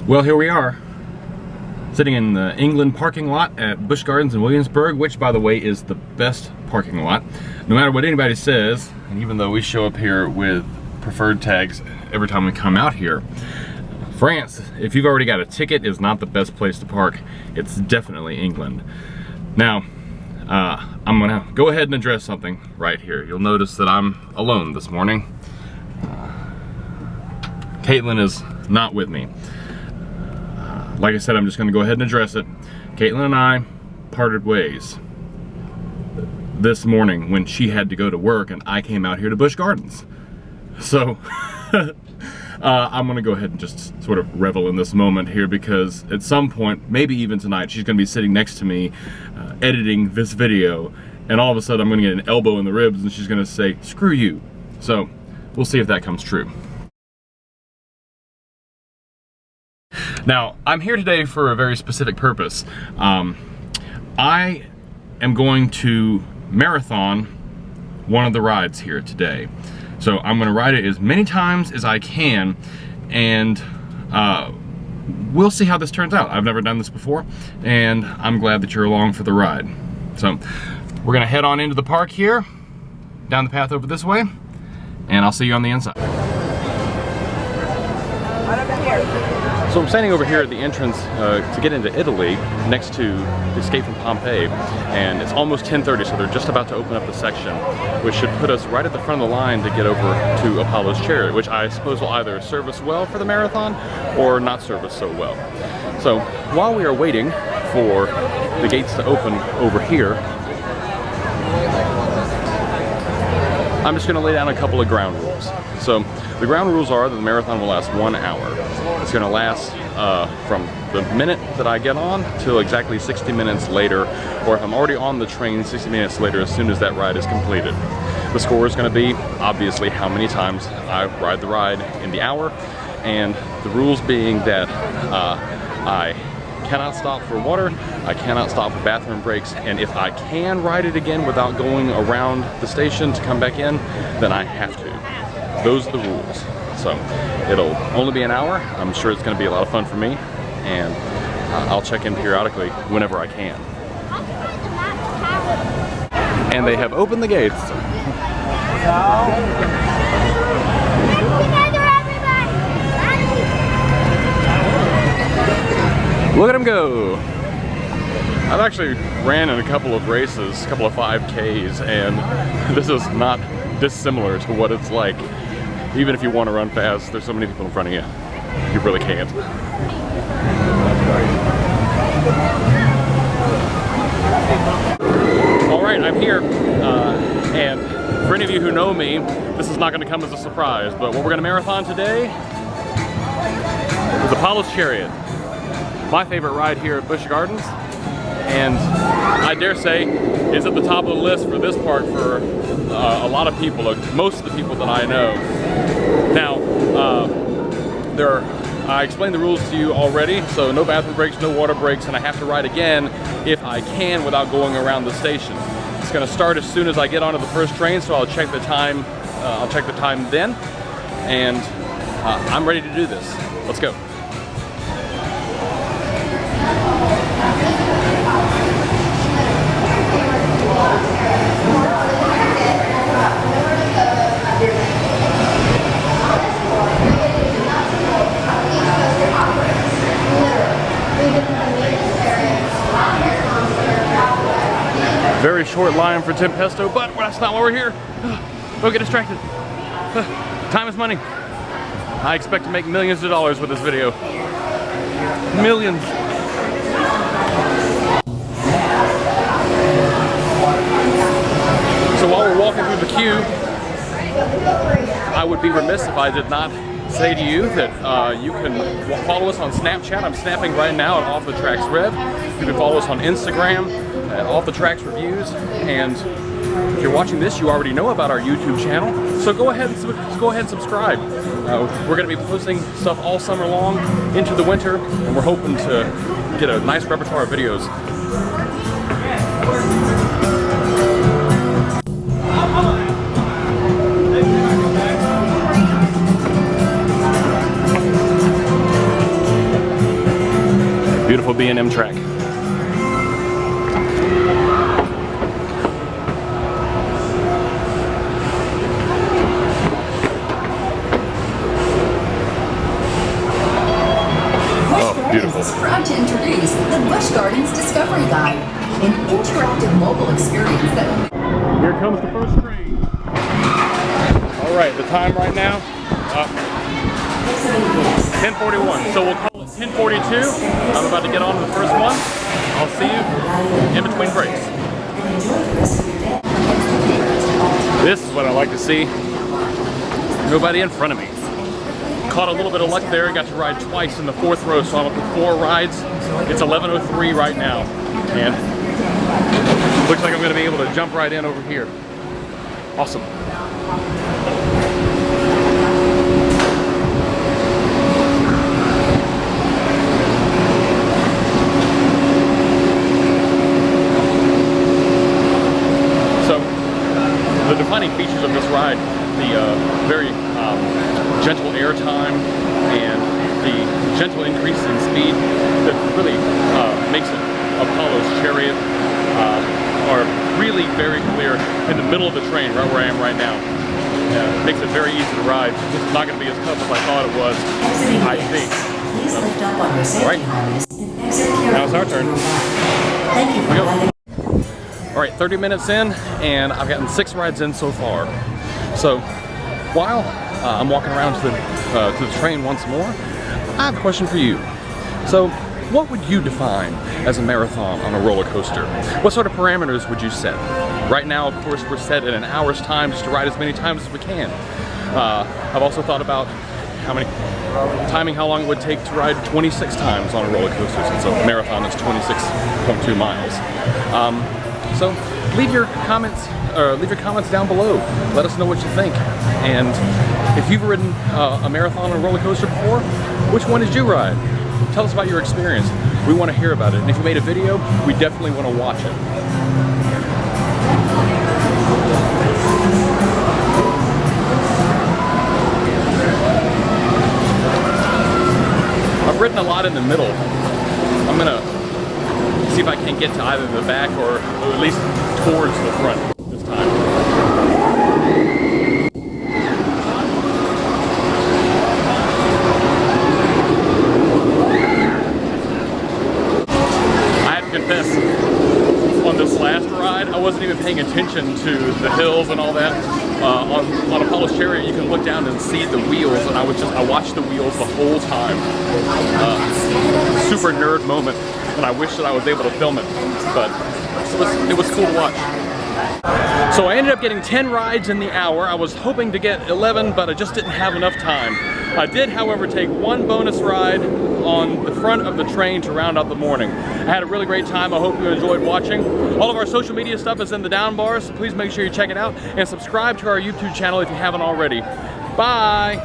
Well, here we are, sitting in the England parking lot at Busch Gardens in Williamsburg, which, by the way, is the best parking lot. No matter what anybody says, and even though we show up here with preferred tags every time we come out here, France, if you've already got a ticket, is not the best place to park. It's definitely England. Now, I'm gonna go ahead and address something right here. You'll notice that I'm alone this morning. Caitlin is not with me. Like I said, I'm just gonna go ahead and address it. Caitlin and I parted ways this morning when she had to go to work and I came out here to Busch Gardens. So, I'm gonna go ahead and just sort of revel in this moment here, because at some point, maybe even tonight, she's gonna be sitting next to me editing this video, and all of a sudden I'm gonna get an elbow in the ribs and she's gonna say, screw you. So, we'll see if that comes true. Now, I'm here today for a very specific purpose. I am going to marathon one of the rides here today. So I'm gonna ride it as many times as I can, and we'll see how this turns out. I've never done this before, and I'm glad that you're along for the ride. So we're gonna head on into the park here, down the path over this way, and I'll see you on the inside. So I'm standing over here at the entrance to get into Italy, next to Escape from Pompeii, and it's almost 10:30, so they're just about to open up the section, which should put us right at the front of the line to get over to Apollo's Chariot, which I suppose will either serve us well for the marathon or not serve us so well. So while we are waiting for the gates to open over here, I'm just going to lay down a couple of ground rules. So the ground rules are that the marathon will last 1 hour. It's going to last from the minute that I get on till exactly 60 minutes later, or if I'm already on the train, 60 minutes later as soon as that ride is completed. The score is going to be obviously how many times I ride the ride in the hour, and the rules being that I cannot stop for water, I cannot stop for bathroom breaks, and if I can ride it again without going around the station to come back in, then I have to. Those are the rules. So it'll only be an hour. I'm sure it's going to be a lot of fun for me, and I'll check in periodically whenever I can. And they have opened the gates. Look at them go. I've actually ran in a couple of races, a couple of 5Ks, and this is not dissimilar to what it's like. Even if you want to run fast, there's so many people in front of you, you really can't. All right, I'm here, and for any of you who know me, this is not going to come as a surprise, but what we're going to marathon today is Apollo's Chariot. My favorite ride here at Busch Gardens, and I dare say is at the top of the list for this park for a lot of people, most of the people that I know. Now, I explained the rules to you already, so no bathroom breaks, no water breaks, and I have to ride again if I can without going around the station. It's going to start as soon as I get onto the first train, so I'll check the time. Then, and I'm ready to do this. Let's go. Very short line for Tempesto, but that's not why we're here. Don't get distracted. Time is money. I expect to make millions of dollars with this video. Millions. So while we're walking through the queue, I would be remiss if I did not say to you that you can follow us on Snapchat. I'm snapping right now at Off the Tracks Rev. You can follow us on Instagram at Off the Tracks Reviews, and if you're watching this, you already know about our YouTube channel. So go ahead and subscribe. We're going to be posting stuff all summer long into the winter, and we're hoping to get a nice repertoire of videos. A&M track. Beautiful. Is proud to introduce the Busch Gardens Discovery Guide, an interactive mobile experience that... Here comes the first train. All right, the time right now, 10:41. So we'll call it 10:42. I'm about to get on to the first one. I'll see you in between breaks. This is what I like to see. Nobody in front of me. Caught a little bit of luck there, got to ride twice in the 4th row, so I'm up to 4 rides. It's 11:03 right now, and looks like I'm gonna be able to jump right in over here. Awesome. So, the defining features of this ride, the very gentle air time and the gentle increase in speed that really makes it Apollo's Chariot are really very clear in the middle of the train, right where I am right now. Makes it very easy to ride. It's not going to be as tough as I thought it was, I think. Alright, now it's our turn. Here we go. Alright, 30 minutes in, and I've gotten 6 rides in so far. So, while I'm walking around to the train once more, I have a question for you. So, what would you define as a marathon on a roller coaster? What sort of parameters would you set? Right now, of course, we're set in an hour's time just to ride as many times as we can. I've also thought about how long it would take to ride 26 times on a roller coaster, since a marathon is 26.2 miles. So leave your comments down below. Let us know what you think. And if you've ridden a marathon on a roller coaster before, which one did you ride? Tell us about your experience. We want to hear about it. And if you made a video, we definitely want to watch it. I've ridden a lot in the middle. I'm gonna see if I can get to either the back or at least towards the front this time. I have to confess, on this last ride, I wasn't even paying attention to the hills and all that. On Apollo's Chariot, you can look down and see the wheels, and I watched the wheels the whole time. Super nerd moment, and I wish that I was able to film it, but it was cool to watch. So I ended up getting 10 rides in the hour. I was hoping to get 11, but I just didn't have enough time. I did, however, take one bonus ride on the front of the train to round out the morning. I had a really great time. I hope you enjoyed watching. All of our social media stuff is in the down bars, so please make sure you check it out and subscribe to our YouTube channel if you haven't already. Bye!